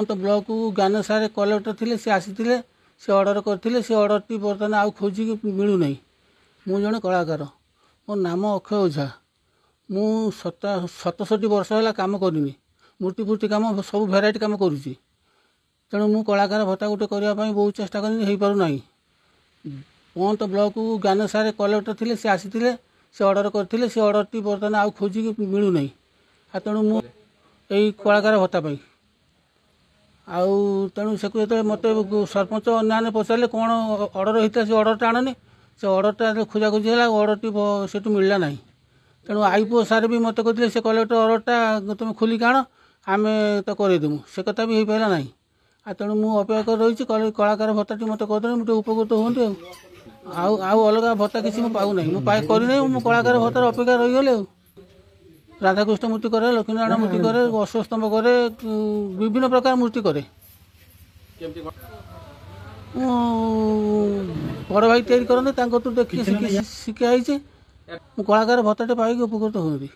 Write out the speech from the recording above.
तो ब्लॉक ज्ञान सारे कलेक्टर थे सी आसी से ऑर्डर करते से ऑर्डर टी बर्तमान आउ खोजिक मिलूना मु जड़े कलाकार मो नाम अक्षय ओझा मु 67 वर्ष है कम करनी मूर्ति फूर्ति कम सब भेराइट कम करुच्ची तेणु मु कलाकार भत्ता गोटे करने बहुत चेष्टा कर पारना पंत ब्लॉक ज्ञान सारे कलेक्टर थे सी आसी से ऑर्डर करते से ऑर्डर टी बर्तमान आउ खोजिक मिलूना तेणु मु कलाकार भत्ता पाई आउ तेणु से मत सरपंच अन्य पचारे कौन ऑर्डर होता से ऑर्डरटा आणनी से ऑर्डरटा खोजाखोजी है ऑर्डर टी से मिलला ना तेणु आईपीओ सारे भी मत कहते से कलेक्टर ऑर्डरटा तुम खोलिक आण आम तो करदेमु से कथा भी हो पारा ना आ तेणु मुझे अपेक्षा कर रही कलाकार भत्ता मत कहते मुझे उपकृत हूँ आउ अलग भत्ता किसी पाऊना मुझे करना मो कलाकार भत्तार अपेक्षा रहीगले राधाकृष्ण मूर्ति करे लक्ष्मीनारायण मूर्ति करे अश्वस्तंभ करे विभिन्न प्रकार मूर्ति करे बड़ भाई तैयारी करते देखिए शिखा कलाकार भत्ता पाई उपकृत हूँ।